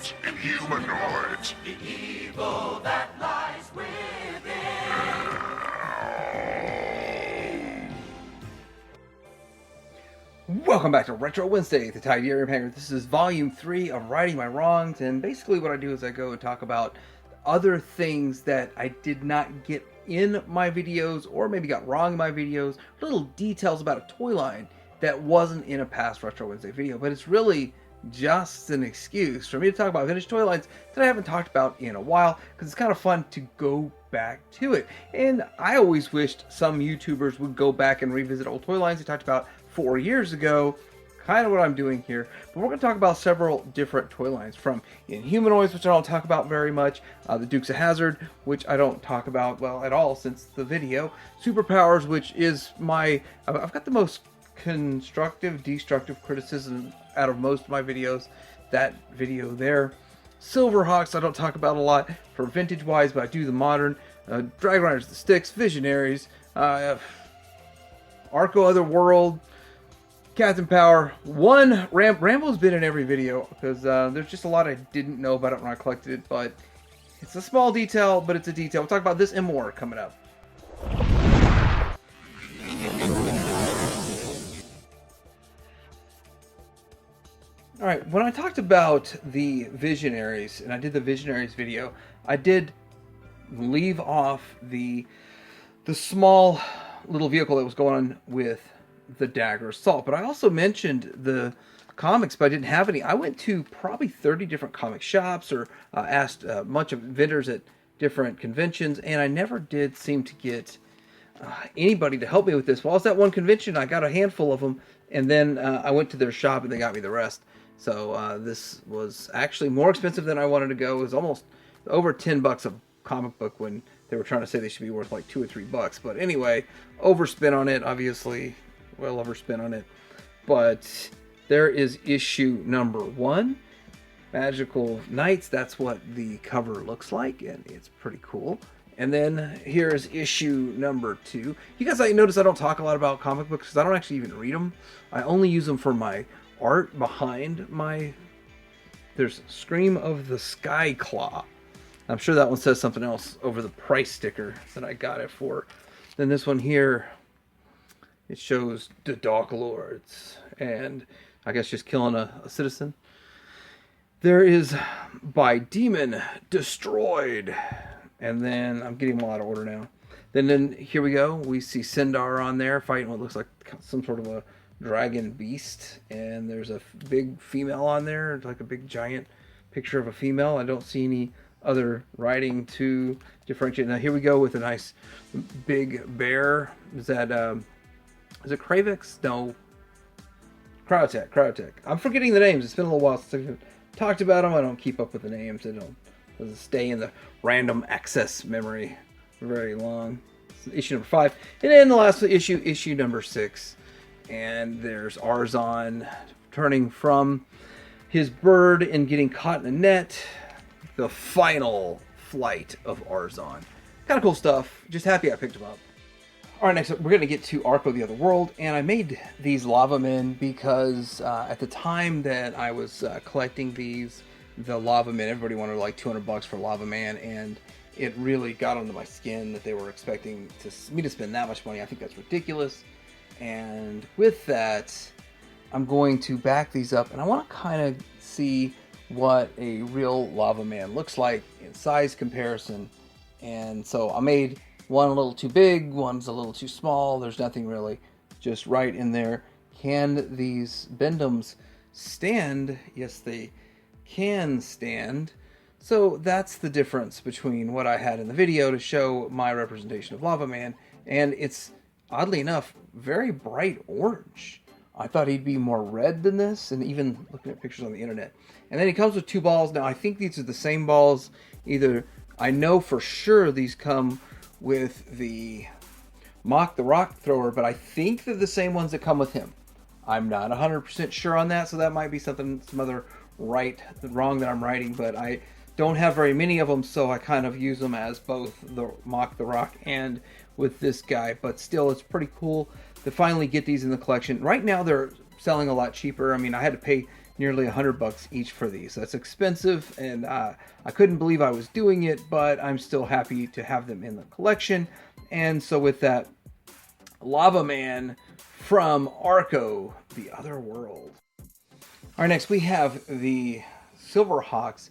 Inhumanoids. The evil that lies within. Welcome back to Retro Wednesday, the Tiberium Hanger. This is Volume 3 of Righting My Wrongs, and basically what I do is I go and talk about other things that I did not get in my videos, or maybe got wrong in my videos, little details about a toy line that wasn't in a past Retro Wednesday video, but it's really just an excuse for me to talk about vintage toy lines that I haven't talked about in a while, because it's kind of fun to go back to it. And I always wished some YouTubers would go back and revisit old toy lines they talked about 4 years ago, kind of what I'm doing here. But we're going to talk about several different toy lines, from Inhumanoids, which I don't talk about very much, the Dukes of Hazzard, which I don't talk about, well, at all since the video, Superpowers, which is my, I've got the most constructive, destructive criticism out of most of my videos, that video there. Silverhawks I don't talk about a lot for vintage wise, but I do the modern. Dragonriders, the Styx, Visionaries, Arco Otherworld, Captain Power. Rambo's been in every video, because there's just a lot I didn't know about it when I collected it, but it's a small detail, but it's a detail. We'll talk about this and more coming up. Alright, when I talked about the Visionaries, and I did the Visionaries video, I did leave off the small little vehicle that was going on with the Dagger Assault, but I also mentioned the comics, but I didn't have any. I went to probably 30 different comic shops, or asked a bunch of vendors at different conventions, and I never did seem to get anybody to help me with this. Well, I was at one convention, I got a handful of them, and then I went to their shop and they got me the rest. So this was actually more expensive than I wanted to go. It was almost over $10 a comic book, when they were trying to say they should be worth like $2 or $3. But anyway, overspent on it, obviously. Well, overspent on it. But there is issue number 1, Magical Knights. That's what the cover looks like, and it's pretty cool. And then here's issue number 2. You guys might notice I don't talk a lot about comic books, because I don't actually even read them. I only use them for my art behind my... There's Scream of the Sky Claw. I'm sure that one says something else over the price sticker that I got it for. Then this one here, it shows the Dark Lords, and I guess just killing a citizen. There is By Demon Destroyed, and then I'm getting them all out of order now. Then here we go. We see Sindar on there fighting what looks like some sort of a dragon beast, and there's a big female on there, like a big giant picture of a female. I don't see any other writing to differentiate. Now here we go with a nice big bear. Is that is it Kravix? No, Cryotech. I'm forgetting the names. It's been a little while since I've talked about them. I don't keep up with the names. They doesn't stay in the random access memory for very long. It's issue number 5, and then the last issue number 6. And there's Arzon turning from his bird and getting caught in a net. The final flight of Arzon. Kind of cool stuff. Just happy I picked them up. Alright, next up we're going to get to Arco the Otherworld. And I made these lava men because at the time that I was collecting these, the lava men, everybody wanted like $200 for lava man. And it really got under my skin that they were expecting me to spend that much money. I think that's ridiculous. And with that, I'm going to back these up, and I want to kind of see what a real lava man looks like in size comparison. And so I made one a little too big, one's a little too small. There's nothing really just right in there. Can these Bendums stand? Yes, they can stand. So that's the difference between what I had in the video to show my representation of Lava Man, and it's, oddly enough, very bright orange. I thought he'd be more red than this, and even looking at pictures on the internet. And then he comes with 2 balls. Now, I think these are the same balls. Either, I know for sure these come with the M.A.S.K, the rock thrower, but I think they're the same ones that come with him. I'm not 100% sure on that, so that might be some other wrong that I'm writing, but I don't have very many of them, so I kind of use them as both the M.A.S.K, the rock, and with this guy. But still, it's pretty cool to finally get these in the collection. Right now, they're selling a lot cheaper. I mean, I had to pay nearly $100 each for these. That's expensive, and I couldn't believe I was doing it, but I'm still happy to have them in the collection. And so with that, Lava Man from Arco, the Otherworld. All right, next we have the Silverhawks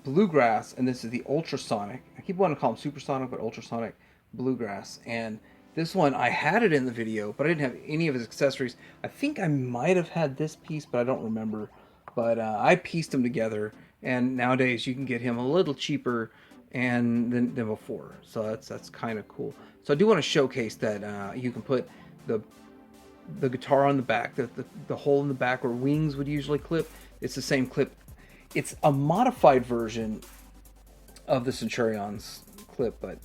Bluegrass, and this is the Ultrasonic. I keep wanting to call them Supersonic, but Ultrasonic Bluegrass. And this one, I had it in the video, but I didn't have any of his accessories. I think I might have had this piece, but I don't remember. But I pieced them together, and nowadays you can get him a little cheaper than before. So that's kind of cool. So I do want to showcase that you can put the guitar on the back, the hole in the back where wings would usually clip. It's the same clip. It's a modified version of the Centurion's clip, but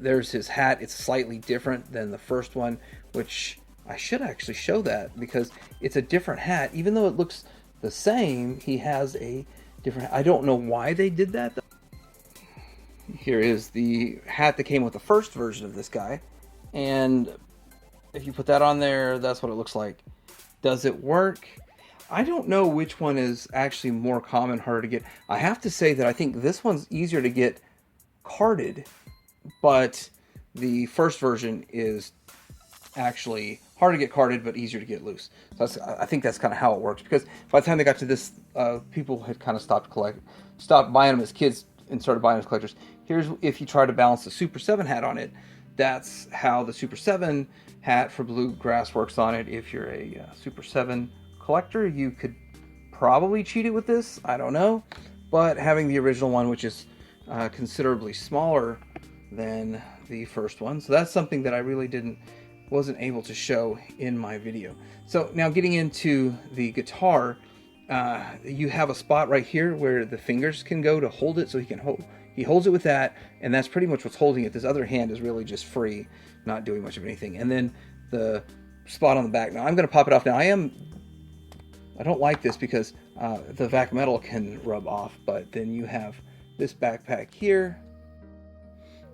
there's his hat. It's slightly different than the first one, which I should actually show that because it's a different hat. Even though it looks the same, he has a different hat. I don't know why they did that, though. Here is the hat that came with the first version of this guy, and if you put that on there, that's what it looks like. Does it work? I don't know which one is actually more common, harder to get. I have to say that I think this one's easier to get carded, but the first version is actually hard to get carded, but easier to get loose. So I think that's kind of how it works, because by the time they got to this, people had kind of stopped buying them as kids and started buying them as collectors. Here's if you try to balance the Super 7 hat on it. That's how the Super 7 hat for Bluegrass works on it. If you're a Super 7 collector, you could probably cheat it with this. I don't know. But having the original one, which is considerably smaller than the first one. So that's something that I really wasn't able to show in my video. So now getting into the guitar, you have a spot right here where the fingers can go to hold it, so he holds it with that, and that's pretty much what's holding it. This other hand is really just free, not doing much of anything. And then the spot on the back. Now I'm going to pop it off. Now I don't like this because the vac metal can rub off, but then you have this backpack here.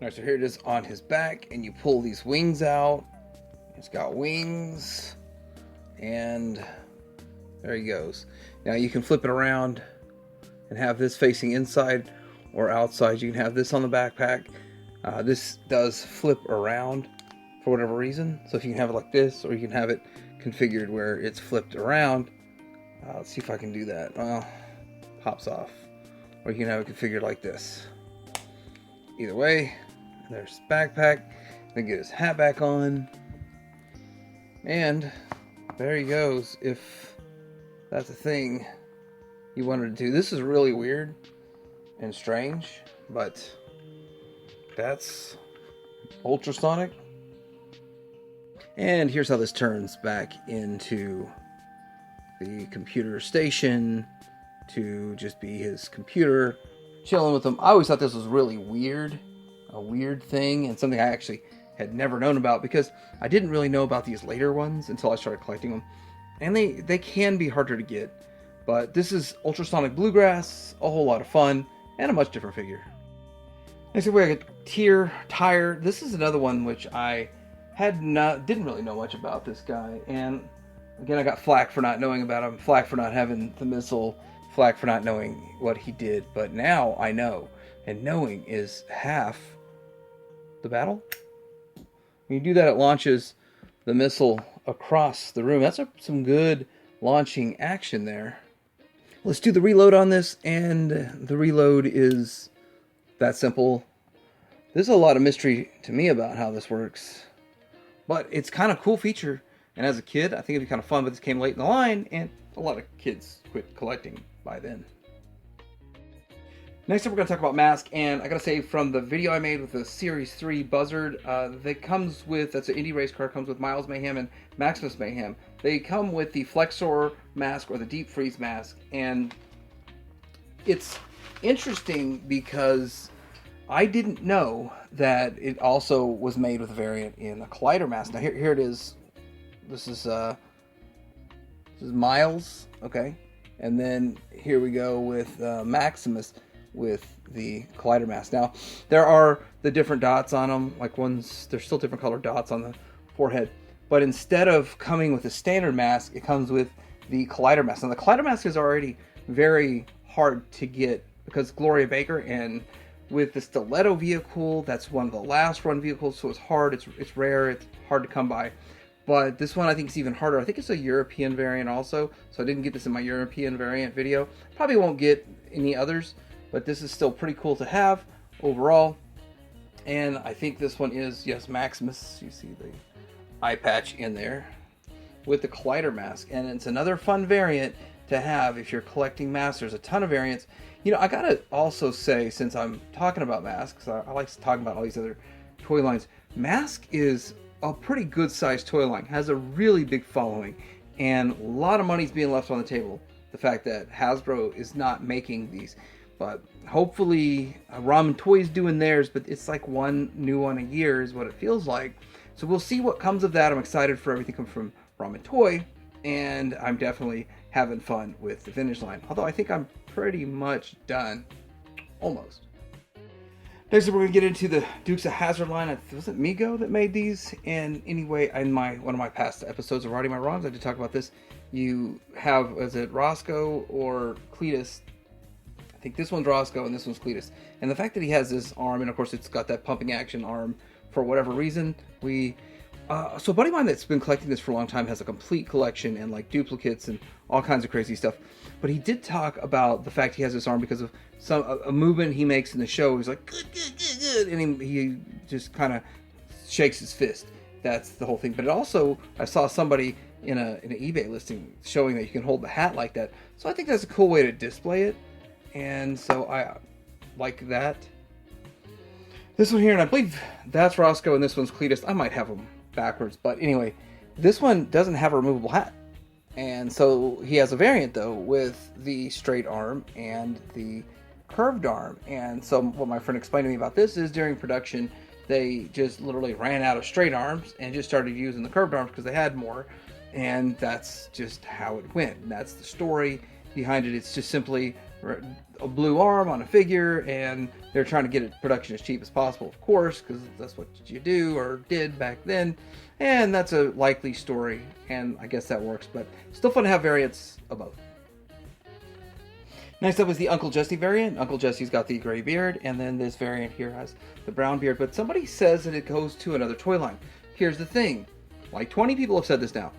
All right, so here it is on his back, and you pull these wings out. It's got wings, and there he goes. Now you can flip it around and have this facing inside or outside. You can have this on the backpack. This does flip around for whatever reason. So if you can have it like this, or you can have it configured where it's flipped around. Let's see if I can do that. Well, pops off. Or you can have it configured like this. Either way, there's backpack. Then get his hat back on. And there he goes. If that's a thing you wanted to do. This is really weird and strange, but that's ultrasonic. And here's how this turns back into the computer station to just be his computer, chilling with him. I always thought this was really weird, a weird thing, and something I actually had never known about, because I didn't really know about these later ones until I started collecting them. And they can be harder to get. But this is Ultrasonic Bluegrass, a whole lot of fun, and a much different figure. Next up we got Tire. This is another one which I didn't really know much about this guy. And again, I got flack for not knowing about him, flack for not having the missile, flack for not knowing what he did. But now I know. And knowing is half the battle. When you do that, it launches the missile across the room. That's some good launching action there. Let's do the reload on this, and the reload is that simple. There's a lot of mystery to me about how this works, but it's kind of cool feature. And as a kid, I think it'd be kind of fun, but this came late in the line, and a lot of kids quit collecting by then. Next up, we're going to talk about M.A.S.K, and I got to say, from the video I made with the Series 3 Buzzard, that's an indie race car, comes with Miles Mayhem and Maximus Mayhem. They come with the Flexor M.A.S.K or the Deep Freeze M.A.S.K, and it's interesting because I didn't know that it also was made with a variant in the Collider M.A.S.K. Now here it is. This is Miles, okay, and then here we go with Maximus with the Collider M.A.S.K. Now, there are the different dots on them, there's still different colored dots on the forehead, but instead of coming with a standard M.A.S.K, it comes with the Collider Mask. Now the Collider Mask is already very hard to get because Gloria Baker, and with the Stiletto vehicle, that's one of the last run vehicles, so it's hard, it's rare, it's hard to come by. But this one I think is even harder. I think it's a European variant also, so I didn't get this in my European variant video. Probably won't get any others, but this is still pretty cool to have overall. And I think this one is, yes, Maximus. You see the eye patch in there with the Collider Mask. And it's another fun variant to have if you're collecting masks. There's a ton of variants. You know, I gotta also say, since I'm talking about masks, I like to talk about all these other toy lines. M.A.S.K is a pretty good sized toy line, has a really big following, and a lot of money's being left on the table. The fact that Hasbro is not making these, but hopefully Ramen Toys doing theirs, but it's like one new one a year is what it feels like. So we'll see what comes of that. I'm excited for everything coming from Ramen Toy, and I'm definitely having fun with the vintage line, although I think I'm pretty much done, almost. Next up, we're going to get into the Dukes of Hazzard line. Was it Mego that made these? And anyway, in one of my past episodes of Righting My Wrongs, I did talk about this. You have, is it Roscoe or Cletus? I think this one's Roscoe and this one's Cletus. And the fact that he has this arm, and of course it's got that pumping action arm for whatever reason, so a buddy of mine that's been collecting this for a long time has a complete collection and like duplicates and all kinds of crazy stuff. But he did talk about the fact he has this arm because of a movement he makes in the show. He's like, good, good, good, good, and he just kind of shakes his fist. That's the whole thing. But it also, I saw somebody in an eBay listing showing that you can hold the hat like that. So I think that's a cool way to display it. And so I like that. This one here, and I believe that's Roscoe and this one's Cletus. I might have them backwards, but anyway, this one doesn't have a removable hat. And so he has a variant though with the straight arm and the curved arm. And so what my friend explained to me about this is during production, they just literally ran out of straight arms and just started using the curved arms because they had more. And that's just how it went. And that's the story behind it. It's just simply a blue arm on a figure, and they're trying to get it production as cheap as possible, of course, because that's what you do or did back then. And that's a likely story, and I guess that works, but still fun to have variants of both. Next up is the Uncle Jesse variant. Uncle Jesse's got the gray beard, and then this variant here has the brown beard, but somebody says that it goes to another toy line. Here's the thing, like 20 people have said this now,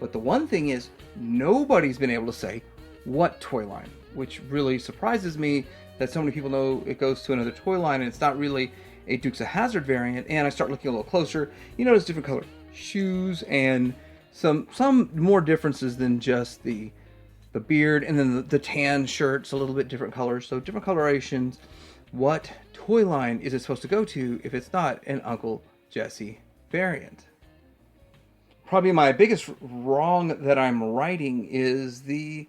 but the one thing is nobody's been able to say what toy line, which really surprises me that so many people know it goes to another toy line and it's not really a Dukes of Hazzard variant. And I start looking a little closer, you notice different color shoes and some more differences than just the beard, and then the tan shirt's a little bit different colors, so different colorations. What toy line is it supposed to go to if it's not an Uncle Jesse variant? Probably my biggest wrong that I'm writing is the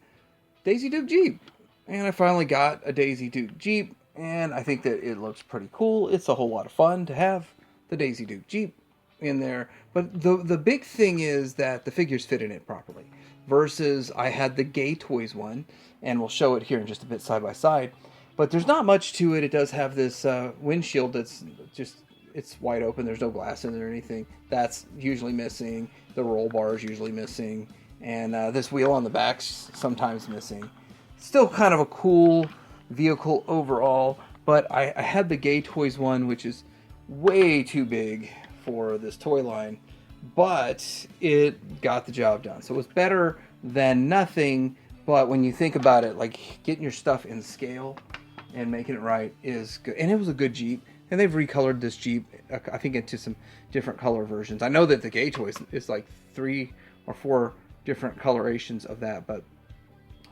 Daisy Duke Jeep. And I finally got a Daisy Duke Jeep, and I think that it looks pretty cool. It's a whole lot of fun to have the Daisy Duke Jeep in there. But the big thing is that the figures fit in it properly. Versus I had the Gay Toys one, and we'll show it here in just a bit side by side. But there's not much to it. It does have this windshield that's just, it's wide open. There's no glass in it or anything. That's usually missing. The roll bar is usually missing. And this wheel on the back's sometimes missing. Still kind of a cool vehicle overall, but I had the Gay Toys one, which is way too big for this toy line, but it got the job done. So it was better than nothing, but when you think about it, like getting your stuff in scale and making it right is good. And it was a good Jeep, and they've recolored this Jeep, I think, into some different color versions. I know that the Gay Toys is like 3 or 4 different colorations of that, but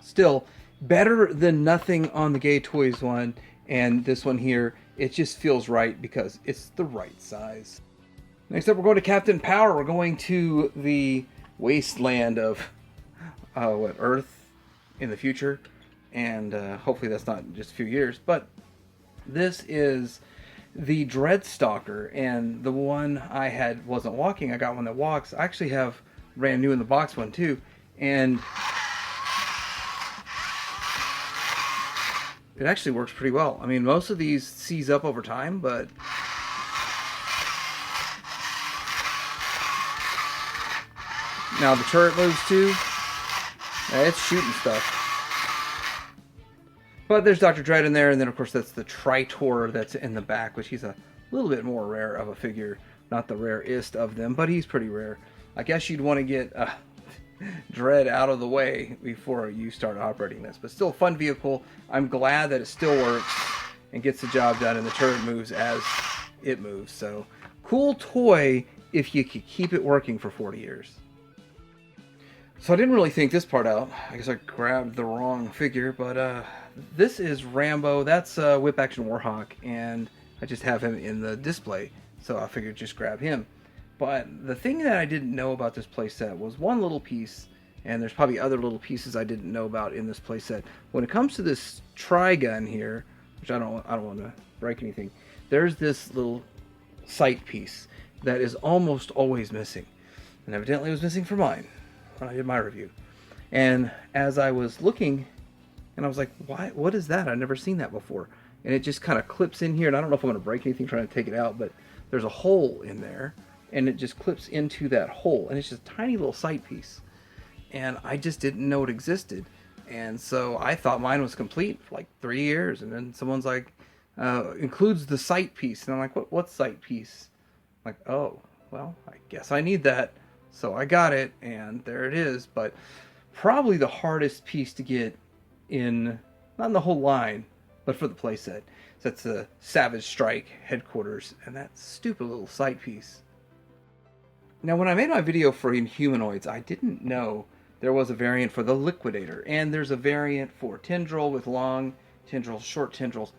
still better than nothing on the Gay Toys one. And this one here, it just feels right because it's the right size. Next up, we're going to Captain Power. We're going to the wasteland of Earth in the future, and hopefully that's not just a few years. But this is the Dread Stalker, and the one I had wasn't walking. I got one that walks. I actually have brand new in the box one too, and it actually works pretty well. I mean, most of these seize up over time, but now the turret moves too. It's shooting stuff. But there's Dr. Dread in there, and then of course that's the Tritor that's in the back, which he's a little bit more rare of a figure. Not the rarest of them, but he's pretty rare. I guess you'd want to get Dread out of the way before you start operating this. But still a fun vehicle. I'm glad that it still works and gets the job done, and the turret moves as it moves. So cool toy if you could keep it working for 40 years. So I didn't really think this part out. I guess I grabbed the wrong figure, but this is Rambo. That's Whip Action Warhawk, and I just have him in the display, so I figured just grab him. But the thing that I didn't know about this playset was one little piece, and there's probably other little pieces I didn't know about in this playset. When it comes to this tri-gun here, which I don't want to break anything, there's this little sight piece that is almost always missing, and evidently it was missing for mine when I did my review. And as I was looking, and I was like, why? What is that? I've never seen that before. And it just kind of clips in here, and I don't know if I'm going to break anything trying to take it out, but there's a hole in there, and it just clips into that hole, and it's just a tiny little sight piece. And I just didn't know it existed. And so I thought mine was complete for like 3 years, and then someone's like, includes the sight piece. And I'm like, what sight piece? I'm like, oh, well, I guess I need that. So I got it, and there it is. But probably the hardest piece to get in, not in the whole line, but for the playset. So that's the Savage Strike headquarters, and that stupid little sight piece. Now, when I made my video for Inhumanoids, I didn't know there was a variant for the Liquidator, and there's a variant for Tendril with long tendrils, short tendrils.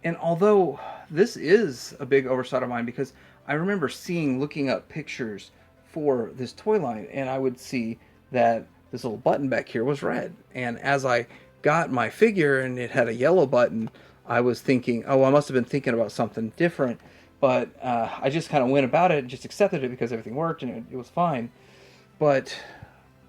And although this is a big oversight of mine, because I remember looking up pictures for this toy line, and I would see that this little button back here was red. And as I got my figure and it had a yellow button, I was thinking, oh, I must have been thinking about something different. But I just kind of went about it and just accepted it because everything worked and it was fine. But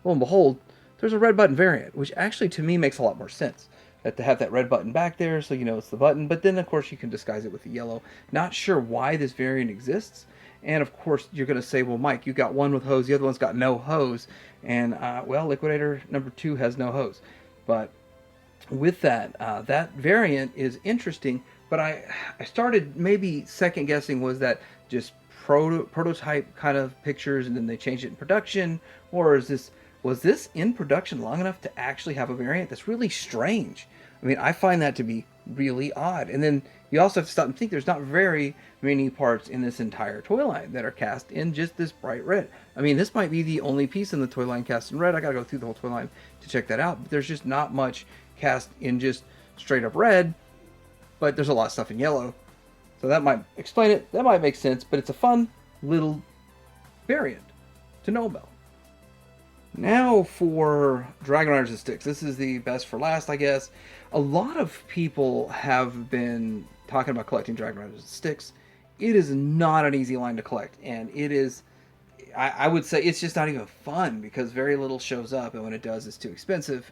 lo and behold, there's a red button variant, which actually to me makes a lot more sense. That to have that red button back there so you know it's the button. But then, of course, you can disguise it with the yellow. Not sure why this variant exists. And, of course, you're going to say, well, Mike, you got one with hose, the other one's got no hose. And, well, Liquidator number 2 has no hose. But with that, that variant is interesting. But I started maybe second guessing, was that just prototype kind of pictures and then they changed it in production? Or was this in production long enough to actually have a variant? That's really strange. I mean, I find that to be really odd. And then you also have to stop and think there's not very many parts in this entire toy line that are cast in just this bright red. I mean, this might be the only piece in the toy line cast in red. I gotta go through the whole toy line to check that out. But there's just not much cast in just straight up red, but there's a lot of stuff in yellow. So that might explain it. That might make sense, but it's a fun little variant to know about. Now for Dragonriders and Styx. This is the best for last, I guess. A lot of people have been talking about collecting Dragonriders and Styx. It is not an easy line to collect, and it is, I would say, it's just not even fun because very little shows up, and when it does, it's too expensive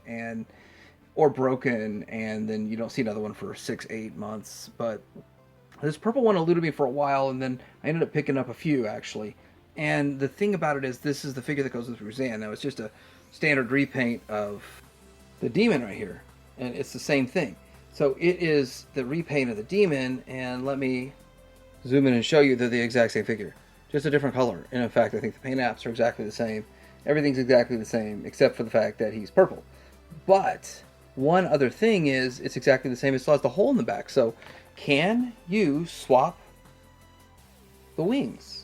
or broken, and then you don't see another one for 6-8 months. But this purple one eluded me for a while, and then I ended up picking up a few actually. And the thing about it is, this is the figure that goes with Roseanne. Now, it's just a standard repaint of the demon right here, and it's the same thing. So it is the repaint of the demon, and let me zoom in and show you they're the exact same figure, just a different color. And in fact, I think the paint apps are exactly the same. Everything's exactly the same, except for the fact that he's purple. But one other thing is, it's exactly the same. It still has the hole in the back. So can you swap the wings?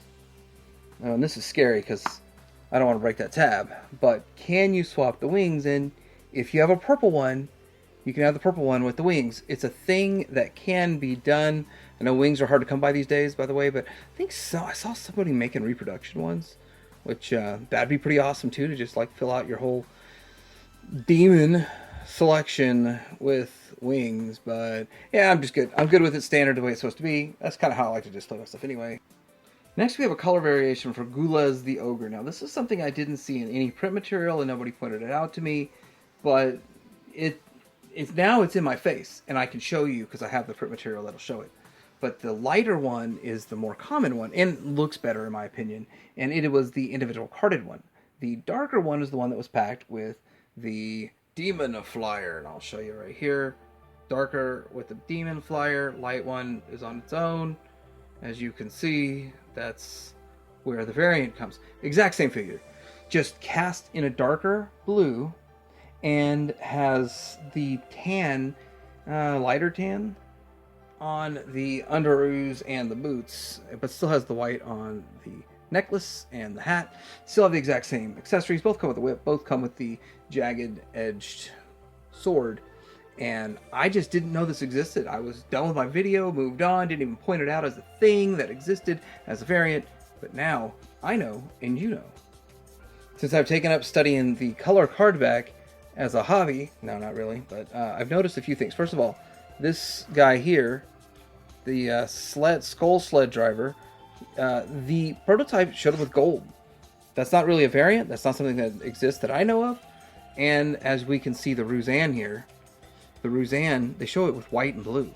And this is scary because I don't want to break that tab, but can you swap the wings? And if you have a purple one, you can have the purple one with the wings. It's a thing that can be done. I know wings are hard to come by these days, by the way, but I think so. I saw somebody making reproduction ones, which that'd be pretty awesome too, to just like fill out your whole demon selection with wings. But yeah, I'm just good. I'm good with it standard the way it's supposed to be. That's kind of how I like to display my stuff anyway. Next, we have a color variation for Gulez the Ogre. Now, this is something I didn't see in any print material, and nobody pointed it out to me, but now it's in my face, and I can show you because I have the print material that'll show it. But the lighter one is the more common one, and looks better in my opinion, and it was the individual carded one. The darker one is the one that was packed with the Demon Flyer, and I'll show you right here. Darker with the Demon Flyer, light one is on its own. As you can see, that's where the variant comes. Exact same figure, just cast in a darker blue and has the tan, lighter tan on the underoos and the boots, but still has the white on the necklace and the hat. Still have the exact same accessories. Both come with the whip, both come with the jagged edged sword. And I just didn't know this existed. I was done with my video, moved on, didn't even point it out as a thing that existed as a variant. But now I know, and you know. Since I've taken up studying the color card back as a hobby, no, not really, but I've noticed a few things. First of all, this guy here, the skull sled driver, the prototype showed up with gold. That's not really a variant. That's not something that exists that I know of. And as we can see, the Ruzan here, the Ruzan, they show it with white and blue.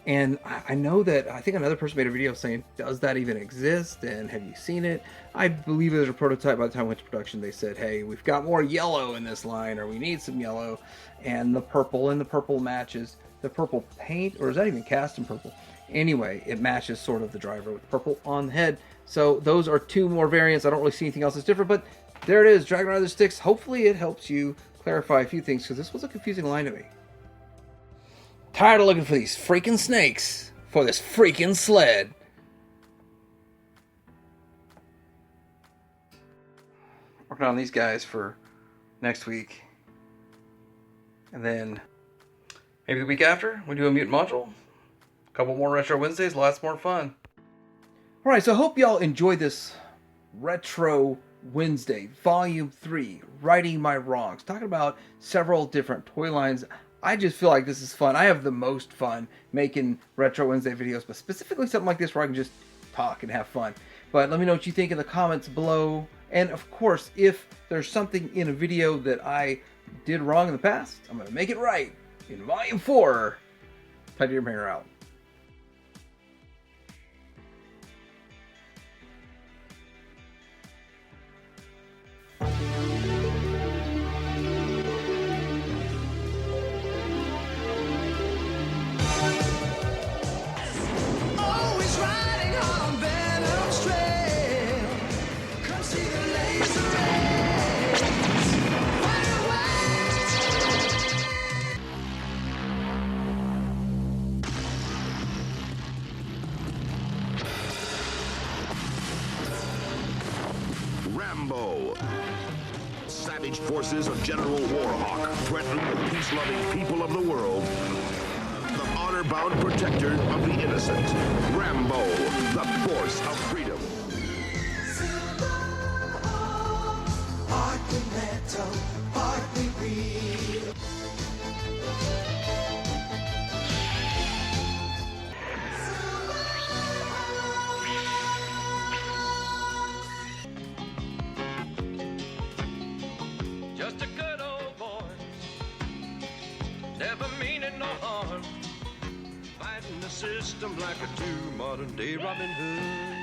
And I know that, I think another person made a video saying, does that even exist? And have you seen it? I believe there's a prototype. By the time it went to production, they said, hey, we've got more yellow in this line, or we need some yellow. And the purple matches the purple paint, or is that even cast in purple? Anyway, it matches sort of the driver with purple on the head. So those are two more variants. I don't really see anything else that's different, but there it is, Dragonrider Styx. Hopefully it helps you clarify a few things, because this was a confusing line to me. Tired of looking for these freaking snakes for this freaking sled. Working on these guys for next week. And then maybe the week after, we do a mutant module. A couple more Retro Wednesdays, lots more fun. Alright, so I hope y'all enjoyed this Retro Wednesday, Volume 3, Righting My Wrongs. Talking about several different toy lines. I just feel like this is fun. I have the most fun making Retro Wednesday videos, but specifically something like this where I can just talk and have fun. But let me know what you think in the comments below. And of course, if there's something in a video that I did wrong in the past, I'm going to make it right in Volume 4. Titanium Hanger out. Rambo. Savage forces of General Warhawk threaten the peace-loving people of the world. The honor-bound protector of the innocent. Rambo, the force of freedom. Partly metal, partly real. Just a good old boy, never meaning no harm, fighting the system like a true modern-day Robin Hood.